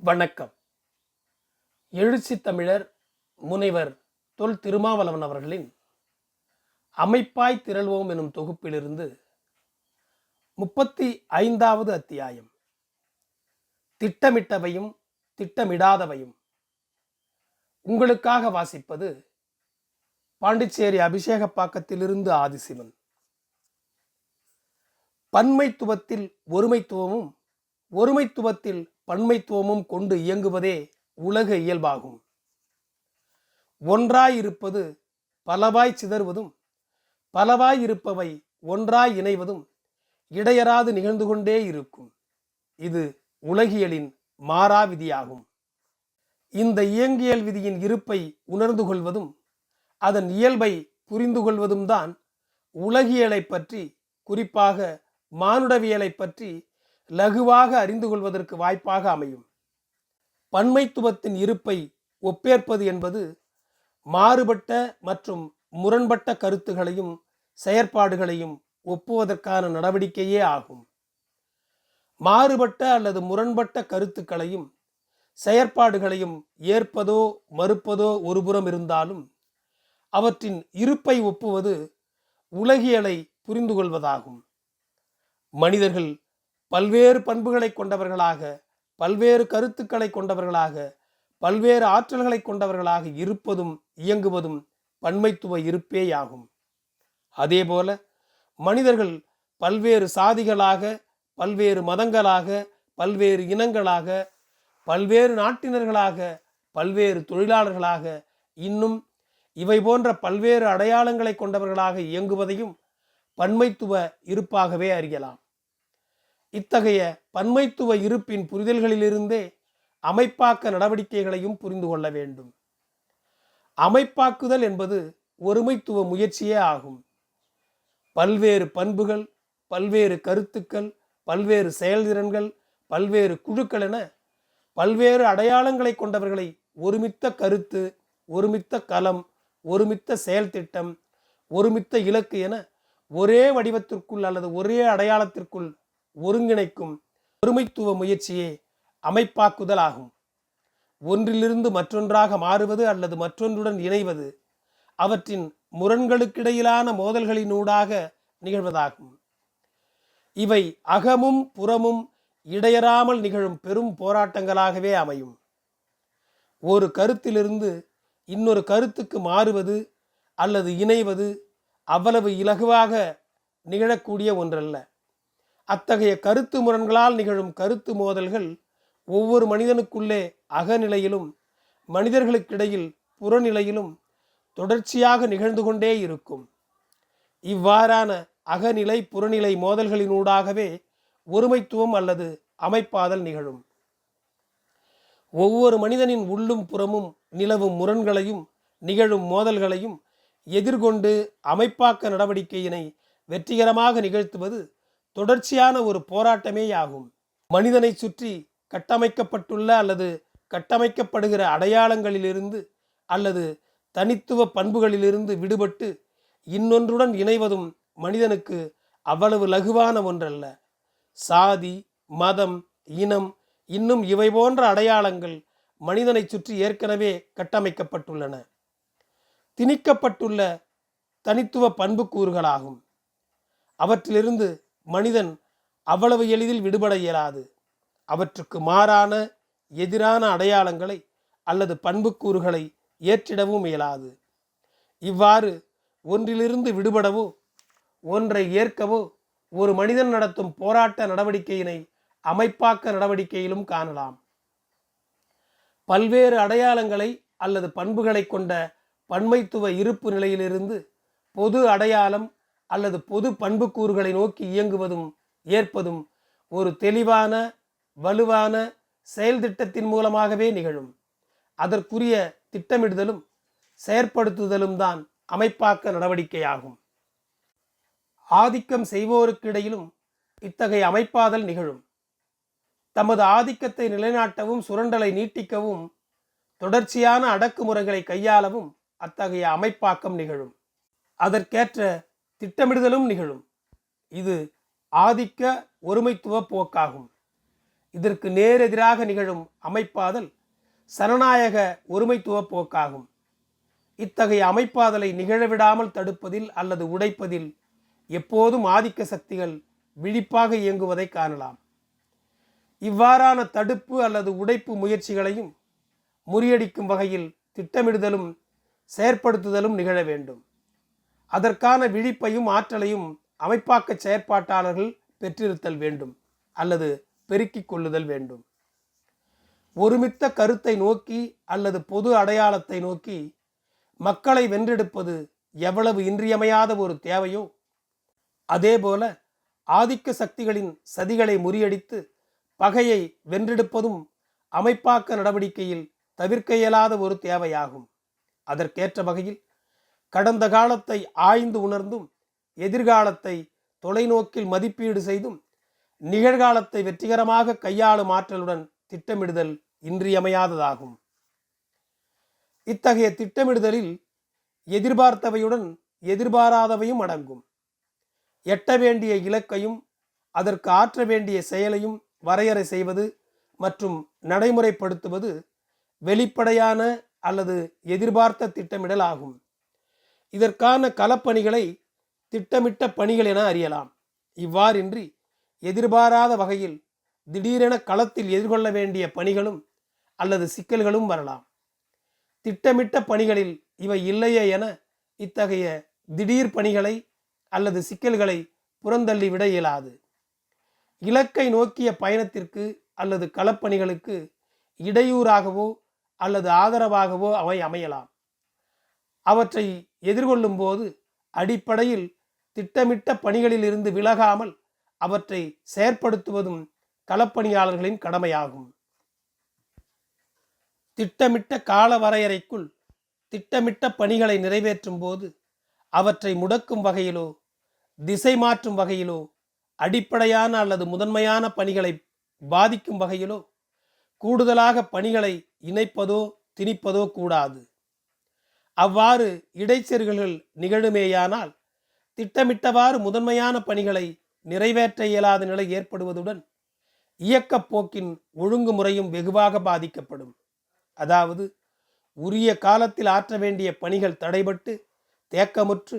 வணக்கம். எழுச்சி தமிழர் முனைவர் தொல் திருமாவளவன் அவர்களின் அமைப்பாய் திரள்வோம் எனும் தொகுப்பிலிருந்து 35வது அத்தியாயம், திட்டமிட்டவையும் திட்டமிடாதவையும். உங்களுக்காக வாசிப்பது பாண்டிச்சேரி அபிஷேகப்பாக்கத்திலிருந்து ஆதிசிவன். பன்மைத்துவத்தில் ஒருமைத்துவமும் ஒருமைத்துவத்தில் பன்மைத்துவமும் கொண்டு இயங்குவதே உலக இயல்பாகும். ஒன்றாய் இருப்பது பலவாய் சிதறுவதும் பலவாய் இருப்பவை ஒன்றாய் இணைவதும் இடையறாது நிகழ்ந்து கொண்டே இருக்கும். இது உலகியலின் மாறா விதியாகும். இந்த இயங்கியல் விதியின் இருப்பை உணர்ந்து கொள்வதும் அதன் இயல்பை புரிந்து கொள்வதும் தான் உலகியலை பற்றி, குறிப்பாக மானுடவியலை பற்றி லகுவாக அறிந்து கொள்வதற்கு வாய்ப்பாக அமையும். பன்மைத்துவத்தின் இருப்பை ஒப்பேற்பது என்பது மாறுபட்ட மற்றும் முரண்பட்ட கருத்துகளையும் செயற்பாடுகளையும் ஒப்புவதற்கான நடவடிக்கையே ஆகும். மாறுபட்ட அல்லது முரண்பட்ட கருத்துக்களையும் செயற்பாடுகளையும் ஏற்பதோ மறுப்பதோ ஒருபுறம் இருந்தாலும் அவற்றின் இருப்பை ஒப்புவது உலகியலை புரிந்து கொள்வதாகும். மனிதர்கள் பல்வேறு பண்புகளை கொண்டவர்களாக, பல்வேறு கருத்துக்களை கொண்டவர்களாக, பல்வேறு ஆற்றல்களை கொண்டவர்களாக இருப்பதும் இயங்குவதும் பன்மைத்துவ இருப்பேயாகும். அதேபோல மனிதர்கள் பல்வேறு சாதிகளாக, பல்வேறு மதங்களாக, பல்வேறு இனங்களாக, பல்வேறு நாட்டினர்களாக, பல்வேறு தொழிலாளர்களாக, இன்னும் இவை போன்ற பல்வேறு அடையாளங்களை கொண்டவர்களாக இயங்குவதையும் பன்மைத்துவ இருப்பாகவே அறியலாம். இத்தகைய பன்மைத்துவ இருப்பின் புரிதல்களிலிருந்தே அமைப்பாக்க நடவடிக்கைகளையும் புரிந்து கொள்ள வேண்டும். அமைப்பாக்குதல் என்பது ஒருமைத்துவ முயற்சியே ஆகும். பல்வேறு பண்புகள், பல்வேறு கருத்துக்கள், பல்வேறு செயல்திறன்கள், பல்வேறு குழுக்கள் என பல்வேறு அடையாளங்களை கொண்டவர்களை ஒருமித்த கருத்து, ஒருமித்த களம், ஒருமித்த செயல் திட்டம், ஒருமித்த இலக்கு என ஒரே வடிவத்திற்குள் அல்லது ஒரே அடையாளத்திற்குள் ஒருங்கிணைக்கும் ஒருமைத்துவ முயற்சியே அமைப்பாக்குதல் ஆகும். ஒன்றிலிருந்து மற்றொன்றாக மாறுவது அல்லது மற்றொன்றுடன் இணைவது அவற்றின் முரண்களுக்கிடையிலான மோதல்களினூடாக நிகழ்வதாகும். இவை அகமும் புறமும் இடையறாமல் நிகழும் பெரும் போராட்டங்களாகவே அமையும். ஒரு கருத்திலிருந்து இன்னொரு கருத்துக்கு மாறுவது அல்லது இணைவது அவ்வளவு இலகுவாக நிகழக்கூடிய ஒன்றல்ல. அத்தகைய கருத்து முரண்களால் நிகழும் கருத்து மோதல்கள் ஒவ்வொரு மனிதனுக்குள்ளே அகநிலையிலும் மனிதர்களுக்கிடையில் புறநிலையிலும் தொடர்ச்சியாக நிகழ்ந்து கொண்டே இருக்கும். இவ்வாறான அகநிலை புறநிலை மோதல்களினூடாகவே ஒருமைத்துவம் அல்லது அமைப்பாதல் நிகழும். ஒவ்வொரு மனிதனின் உள்ளும் புறமும் நிலவும் முரண்களையும் நிகழும் மோதல்களையும் எதிர்கொண்டு அமைப்பாக்க நடவடிக்கையினை வெற்றிகரமாக நிகழ்த்துவது தொடர்ச்சியான ஒரு போராட்டமேயாகும். மனிதனை சுற்றி கட்டமைக்கப்பட்டுள்ள அல்லது கட்டமைக்கப்படுகிற அடையாளங்களிலிருந்து அல்லது தனித்துவ பண்புகளிலிருந்து விடுபட்டு இன்னொன்றுடன் இணைவதும் மனிதனுக்கு அவ்வளவு லகுவான ஒன்றல்ல. சாதி, மதம், இனம், இன்னும் இவை போன்ற அடையாளங்கள் மனிதனை சுற்றி ஏற்கனவே கட்டமைக்கப்பட்டுள்ளன. திணிக்கப்பட்டுள்ள தனித்துவ பண்புக்கூறுகளாகும். அவற்றிலிருந்து மனிதன் அவ்வளவு எளிதில் விடுபட இயலாது. அவற்றுக்கு மாறான எதிரான அடையாளங்களை அல்லது பண்புக்கூறுகளை ஏற்றிடவும் இயலாது. இவ்வாறு ஒன்றிலிருந்து விடுபடவோ ஒன்றை ஏற்கவோ ஒரு மனிதன் நடத்தும் போராட்ட நடவடிக்கையினை அமைப்பாக்க நடவடிக்கையிலும் காணலாம். பல்வேறு அடையாளங்களை அல்லது பண்புகளை கொண்ட பன்மைத்துவ இருப்பு நிலையிலிருந்து பொது அடையாளம் அல்லது பொது பண்புக்கூறுகளை நோக்கி இயங்குவதும் ஏற்பதும் ஒரு தெளிவான வலுவான செயல் திட்டத்தின் மூலமாகவே நிகழும். அதற்குரிய திட்டமிடுதலும் செயற்படுத்துதலும் தான் அமைப்பாக்க நடவடிக்கையாகும். ஆதிக்கம் செய்வோருக்கிடையிலும் இத்தகைய அமைப்பாதல் நிகழும். தமது ஆதிக்கத்தை நிலைநாட்டவும் சுரண்டலை நீட்டிக்கவும் தொடர்ச்சியான அடக்குமுறைகளை கையாளவும் அத்தகைய அமைப்பாக்கம் நிகழும். அதற்கேற்ற திட்டமிடுதலும் நிகழும். இது ஆதிக்க ஒருமைத்துவ போக்காகும். இதற்கு நேரெதிராக நிகழும் அமைப்பாதல் சனநாயக ஒருமைத்துவ போக்காகும். இத்தகைய அமைப்பாதலை நிகழவிடாமல் தடுப்பதில் அல்லது உடைப்பதில் எப்போதும் ஆதிக்க சக்திகள் விழிப்பாக இயங்குவதை காணலாம். இவ்வாறான தடுப்பு அல்லது உடைப்பு முயற்சிகளையும் முறியடிக்கும் வகையில் திட்டமிடுதலும் செயற்படுத்துதலும் நிகழ வேண்டும். அதற்கான விழிப்பையும் ஆற்றலையும் அமைப்பாக்க செயற்பாட்டாளர்கள் பெற்றிருத்தல் வேண்டும் அல்லது பெருக்கிக் கொள்ளுதல் வேண்டும். ஒருமித்த கருத்தை நோக்கி அல்லது பொது அடையாளத்தை நோக்கி மக்களை வென்றெடுப்பது எவ்வளவு இன்றியமையாத ஒரு தேவையோ, அதேபோல ஆதிக்க சக்திகளின் சதிகளை முறியடித்து பகையை வென்றெடுப்பதும் அமைப்பாக்க நடவடிக்கையில் தவிர்க்க இயலாத ஒரு தேவையாகும். அதற்கேற்ற வகையில் கடந்த காலத்தை ஆய்ந்து உணர்ந்தும் எதிர்காலத்தை தொலைநோக்கில் மதிப்பீடு செய்தும் நிகழ்காலத்தை வெற்றிகரமாக கையாளும் ஆற்றலுடன் திட்டமிடுதல் இன்றியமையாததாகும். இத்தகைய திட்டமிடுதலில் எதிர்பார்த்தவையுடன் எதிர்பாராதவையும் அடங்கும். எட்ட வேண்டிய இலக்கையும் அதற்கு ஆற்ற வேண்டிய செயலையும் வரையறை செய்வது மற்றும் நடைமுறைப்படுத்துவது வெளிப்படையான அல்லது எதிர்பார்த்த திட்டமிடல் ஆகும். இதற்கான களப்பணிகளை திட்டமிட்ட பணிகள் என அறியலாம். இவ்வாறின்றி எதிர்பாராத வகையில் திடீரென களத்தில் எதிர்கொள்ள வேண்டிய பணிகளும் அல்லது சிக்கல்களும் வரலாம். திட்டமிட்ட பணிகளில் இவை இல்லையே என இத்தகைய திடீர் பணிகளை அல்லது சிக்கல்களை புறந்தள்ளிவிட இயலாது. இலக்கை நோக்கிய பயணத்திற்கு அல்லது களப்பணிகளுக்கு இடையூறாகவோ அல்லது ஆதரவாகவோ அவை அமையலாம். அவற்றை எதிர்கொள்ளும் போது அடிப்படையில் திட்டமிட்ட பணிகளில் இருந்து விலகாமல் அவற்றை செயற்படுத்துவதும் களப்பணியாளர்களின் கடமையாகும். திட்டமிட்ட கால வரையறைக்குள் திட்டமிட்ட பணிகளை நிறைவேற்றும் போது அவற்றை முடக்கும் வகையிலோ திசை மாற்றும் வகையிலோ அடிப்படையான அல்லது முதன்மையான பணிகளை பாதிக்கும் வகையிலோ கூடுதலாக பணிகளை இணைப்பதோ திணிப்பதோ கூடாது. அவ்வாறு இடைச்செருகல்கள் நிகழுமேயானால் திட்டமிட்டவாறு முதன்மையான பணிகளை நிறைவேற்ற இயலாத நிலை ஏற்படுவதுடன் இயக்கப் போக்கின் ஒழுங்குமுறையும் வெகுவாக பாதிக்கப்படும். அதாவது உரிய காலத்தில் ஆற்ற வேண்டிய பணிகள் தடைபட்டு தேக்கமுற்று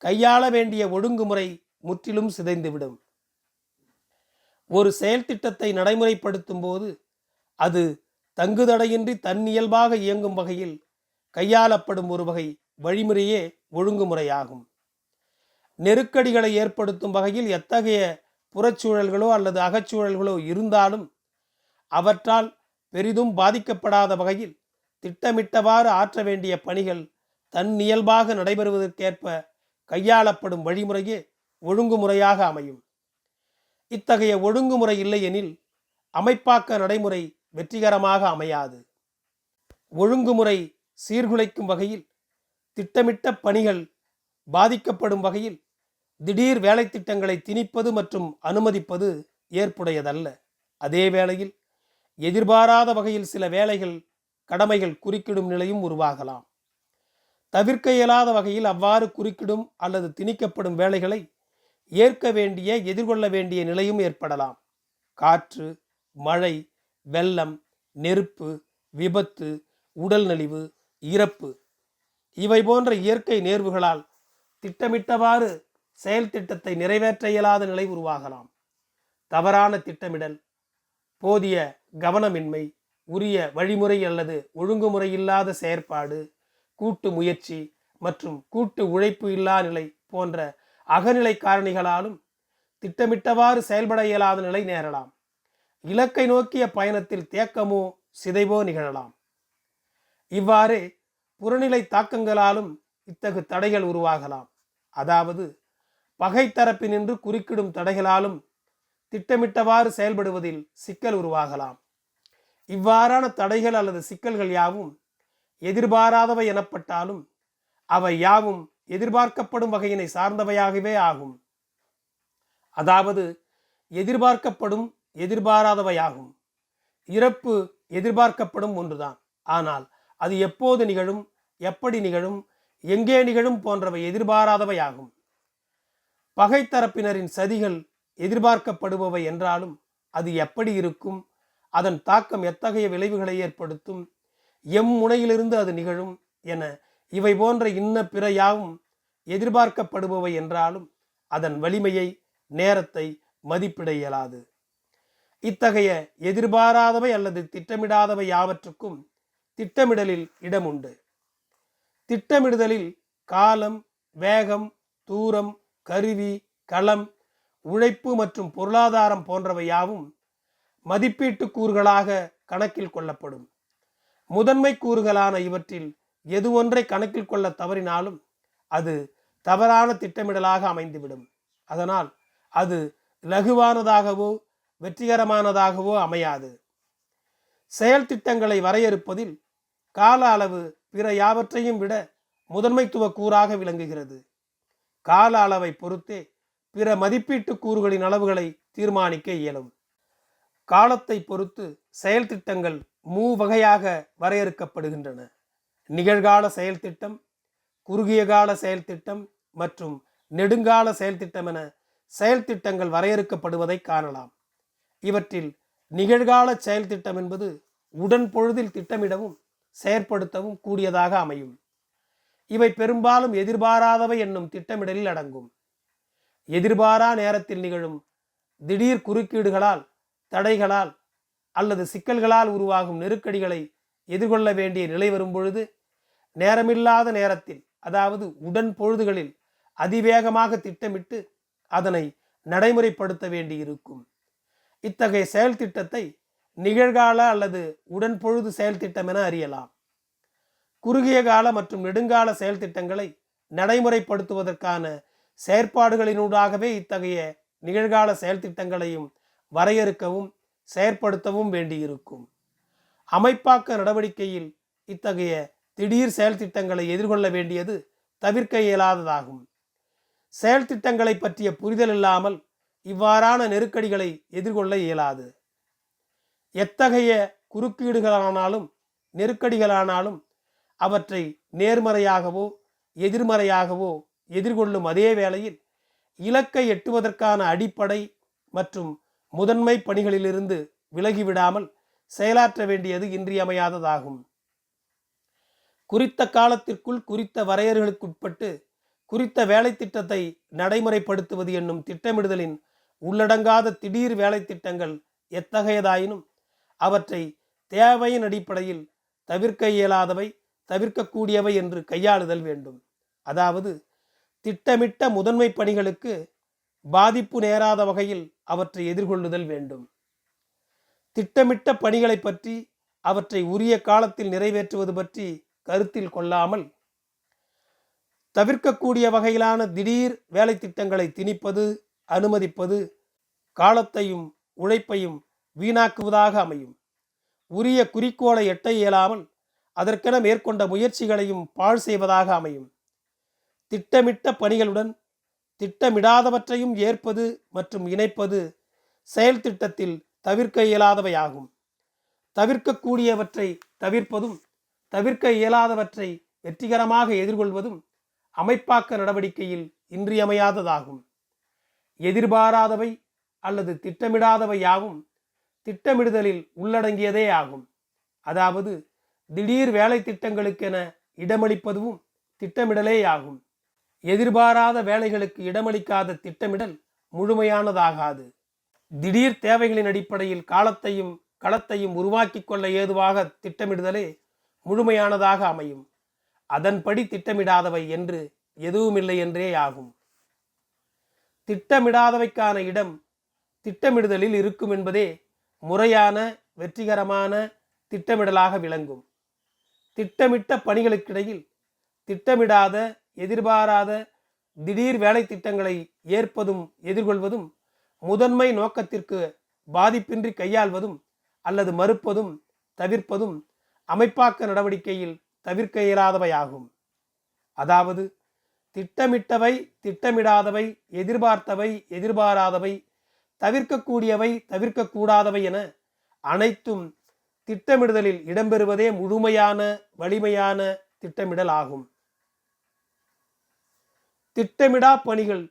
கையாள வேண்டிய ஒழுங்குமுறை முற்றிலும் சிதைந்துவிடும். ஒரு செயல் திட்டத்தை நடைமுறைப்படுத்தும் போது அது தங்குதடையின்றி தன்னியல்பாக இயங்கும் வகையில் கையாளப்படும் ஒரு வகை வழிமுறையே ஒழுங்குமுறையாகும். நெருக்கடிகளை ஏற்படுத்தும் வகையில் எத்தகைய புறச்சூழல்களோ அல்லது அகச்சூழல்களோ இருந்தாலும் அவற்றால் பெரிதும் பாதிக்கப்படாத வகையில் திட்டமிட்டவாறு ஆற்ற வேண்டிய பணிகள் தன்னியல்பாக நடைபெறுவதற்கேற்ப கையாளப்படும் வழிமுறையே ஒழுங்குமுறையாக அமையும். இத்தகைய ஒழுங்குமுறை இல்லையெனில் அமைப்பாக்க நடைமுறை வெற்றிகரமாக அமையாது. ஒழுங்குமுறை சீர்குலைக்கும் வகையில் திட்டமிட்ட பணிகள் பாதிக்கப்படும் வகையில் திடீர் வேலை திட்டங்களை திணிப்பது மற்றும் அனுமதிப்பது ஏற்புடையதல்ல. அதே வேளையில் எதிர்பாராத வகையில் சில வேலைகள் கடமைகள் குறுக்கிடும் நிலையும் உருவாகலாம். தவிர்க்க இயலாத வகையில் அவ்வாறு குறுக்கிடும் அல்லது திணிக்கப்படும் வேலைகளை ஏற்க வேண்டிய எதிர்கொள்ள வேண்டிய நிலையும் ஏற்படலாம். காற்று, மழை, வெள்ளம், நெருப்பு, விபத்து, உடல் நலிவு, இறப்பு இவை போன்ற இயற்கை நேர்வுகளால் திட்டமிட்டவாறு செயல் திட்டத்தை நிறைவேற்ற இயலாத நிலை உருவாகலாம். தவறான திட்டமிடல், போதிய கவனமின்மை, உரிய வழிமுறை அல்லது ஒழுங்குமுறை இல்லாத செயற்பாடு, கூட்டு முயற்சி மற்றும் கூட்டு உழைப்பு இல்லா நிலை போன்ற அகநிலை காரணிகளாலும் திட்டமிட்டவாறு செயல்பட இயலாத நிலை நேரலாம். இலக்கை நோக்கிய பயணத்தில் தேக்கமோ சிதைவோ நிகழலாம். இவ்வாறே புறநிலை தாக்கங்களாலும் இத்தகு தடைகள் உருவாகலாம். அதாவது பகை தரப்பினின்று குறுக்கிடும் தடைகளாலும் திட்டமிட்டவாறு செயல்படுவதில் சிக்கல் உருவாகலாம். இவ்வாறான தடைகள் அல்லது சிக்கல்கள் யாவும் எதிர்பாராதவை எனப்பட்டாலும் அவை யாவும் எதிர்பார்க்கப்படும் வகையினை சார்ந்தவையாகவே ஆகும். அதாவது எதிர்பார்க்கப்படும் எதிர்பாராதவையாகும். இறப்பு எதிர்பார்க்கப்படும் ஒன்றுதான். ஆனால் அது எப்போது நிகழும், எப்படி நிகழும், எங்கே நிகழும் போன்றவை எதிர்பாராதவையாகும். பகைத்தரப்பினரின் சதிகள் எதிர்பார்க்கப்படுபவை என்றாலும் அது எப்படி இருக்கும், அதன் தாக்கம் எத்தகைய விளைவுகளை ஏற்படுத்தும், எம் முனையிலிருந்து அது நிகழும் என இவை போன்ற இன்ன பிற யாவும் எதிர்பார்க்கப்படுபவை என்றாலும் அதன் வலிமையை, நேரத்தை மதிப்பிட இயலாது. இத்தகைய எதிர்பாராதவை அல்லது திட்டமிடாதவை யாவற்றுக்கும் திட்டமிடலில் இடம் உண்டு. திட்டமிடுதலில் காலம், வேகம், தூரம், கருவி, களம், உழைப்பு மற்றும் பொருளாதாரம் போன்றவை யாவும் மதிப்பீட்டு கூறுகளாக கணக்கில் கொள்ளப்படும். முதன்மை கூறுகளான இவற்றில் எது ஒன்றை கணக்கில் கொள்ள தவறினாலும் அது தவறான திட்டமிடலாக அமைந்துவிடும். அதனால் அது லகுவானதாகவோ வெற்றிகரமானதாகவோ அமையாது. செயல் திட்டங்களை வரையறுப்பதில் கால அளவு பிற யாவற்றையும் விட முதன்மைத்துவ கூறாக விளங்குகிறது. கால அளவை பொறுத்தே பிற மதிப்பீட்டு கூறுகளின் அளவுகளை தீர்மானிக்க இயலும். காலத்தை பொறுத்து செயல் திட்டங்கள் மூவகையாக வரையறுக்கப்படுகின்றன. நிகழ்கால செயல் திட்டம், குறுகிய கால செயல் திட்டம் மற்றும் நெடுங்கால செயல் திட்டம் என செயல் திட்டங்கள் வரையறுக்கப்படுவதை காணலாம். இவற்றில் நிகழ்கால செயல் திட்டம் என்பது உடன் பொழுதில் திட்டமிடவும் செயற்படுத்தவும் கூடியதாக அமையும். இவை பெரும்பாலும் எதிர்பாராதவை என்னும் திட்டமிடலில் அடங்கும். எதிர்பாரா நேரத்தில் நிகழும் திடீர் குறுக்கீடுகளால், தடைகளால் அல்லது சிக்கல்களால் உருவாகும் நெருக்கடிகளை எதிர்கொள்ள வேண்டிய நிலை வரும்பொழுது நேரமில்லாத நேரத்தில், அதாவது உடன் பொழுதுகளில் அதிவேகமாக திட்டமிட்டு அதனை நடைமுறைப்படுத்த வேண்டியிருக்கும். இத்தகைய செயல் திட்டத்தை நிகழ்கால அல்லது உடன் பொழுது செயல் திட்டம் என அறியலாம். குறுகிய கால மற்றும் நெடுங்கால செயல் திட்டங்களை நடைமுறைப்படுத்துவதற்கான செயற்பாடுகளினூடாகவே இத்தகைய நிகழ்கால செயல் திட்டங்களையும் வரையறுக்கவும் செயற்படுத்தவும் வேண்டியிருக்கும். அமைப்பாக்க நடவடிக்கையில் இத்தகைய திடீர் செயல் திட்டங்களை எதிர்கொள்ள வேண்டியது தவிர்க்க இயலாததாகும். செயல் திட்டங்களை பற்றிய புரிதல் இல்லாமல் இவ்வாறான நெருக்கடிகளை எதிர்கொள்ள இயலாது. எத்தகைய குறுக்கீடுகளானாலும் நெருக்கடிகளானாலும் அவற்றை நேர்மறையாகவோ எதிர்மறையாகவோ எதிர்கொள்ளும் அதே வேளையில் இலக்கை எட்டுவதற்கான அடிப்படை மற்றும் முதன்மை பணிகளிலிருந்து விலகிவிடாமல் செயலாற்ற வேண்டியது இன்றியமையாததாகும். குறித்த காலத்திற்குள் குறித்த வரையறைகளுக்குட்பட்டு குறித்த வேலை திட்டத்தை நடைமுறைப்படுத்துவது என்னும் திட்டமிடுதலின் உள்ளடங்காத திடீர் வேலை திட்டங்கள் எத்தகையதாயினும் அவற்றை தேவையின் அடிப்படையில் தவிர்க்க இயலாதவை, தவிர்க்கக்கூடியவை என்று கையாளுதல் வேண்டும். அதாவது திட்டமிட்ட முதன்மை பணிகளுக்கு பாதிப்பு நேராத வகையில் அவற்றை எதிர்கொள்ளுதல் வேண்டும். திட்டமிட்ட பணிகளை பற்றி அவற்றை உரிய காலத்தில் நிறைவேற்றுவது பற்றி கருத்தில் கொள்ளாமல் தவிர்க்கக்கூடிய வகையிலான திடீர் வேலை திட்டங்களை திணிப்பது, அனுமதிப்பது காலத்தையும் உழைப்பையும் வீணாக்குவதாக அமையும். உரிய குறிக்கோளை எட்ட இயலாமல் அதற்கென மேற்கொண்ட முயற்சிகளையும் பாழ் செய்வதாக அமையும். திட்டமிட்ட பணிகளுடன் திட்டமிடாதவற்றையும் ஏற்பது மற்றும் இணைப்பது செயல் திட்டத்தில் தவிர்க்க இயலாதவையாகும். தவிர்க்கக்கூடியவற்றை தவிர்ப்பதும் தவிர்க்க இயலாதவற்றை வெற்றிகரமாக எதிர்கொள்வதும் அமைப்பாக்க நடவடிக்கையில் இன்றியமையாததாகும். எதிர்பாராதவை அல்லது திட்டமிடாதவை யாவும் திட்டமிடுதலில் உள்ளடங்கியதே ஆகும். அதாவது திடீர் வேலை திட்டங்களுக்கென இடமளிப்பதும் திட்டமிடலே ஆகும். எதிர்பாராத வேலைகளுக்கு இடமளிக்காத திட்டமிடல் முழுமையானதாகாது. திடீர் தேவைகளின் அடிப்படையில் காலத்தையும் களத்தையும் உருவாக்கி கொள்ள ஏதுவாக திட்டமிடுதலே முழுமையானதாக அமையும். அதன்படி திட்டமிடாதவை என்று எதுவுமில்லை என்றே ஆகும். திட்டமிடாதவைக்கான இடம் திட்டமிடுதலில் இருக்கும் என்பதே முறையான வெற்றிகரமான திட்டமிடலாக விளங்கும். திட்டமிட்ட பணிகளுக்கிடையில் திட்டமிடாத, எதிர்பாராத திடீர் வேலை திட்டங்களை ஏற்பதும் எதிர்கொள்வதும் முதன்மை நோக்கத்திற்கு பாதிப்பின்றி கையாள்வதும் அல்லது மறுப்பதும் தவிர்ப்பதும் அமைப்பாக்க நடவடிக்கையில் தவிர்க்க இயலாதவையாகும். அதாவது திட்டமிட்டவை, திட்டமிடாதவை, எதிர்பார்த்தவை, எதிர்பாராதவை, தவிர்க்கக்கூடியவை, தவிர்க்கக்கூடாதவை என அனைத்தும் திட்டமிடுதலில் இடம்பெறுவதே முழுமையான வலிமையான திட்டமிடல் ஆகும். திட்டமிடா பணிகள்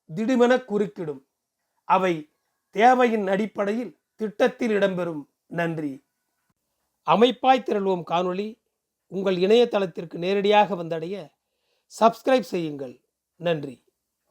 திடுமென குறுக்கிடும். அவை தேவையின் அடிப்படையில் திட்டத்தில் இடம்பெறும் நன்றி. அமைப்பாய் திரள்வோம் காணொளி உங்கள் இணையதளத்திற்கு நேரடியாக வந்தடைய சப்ஸ்கிரைப் செய்யுங்கள். நன்றி.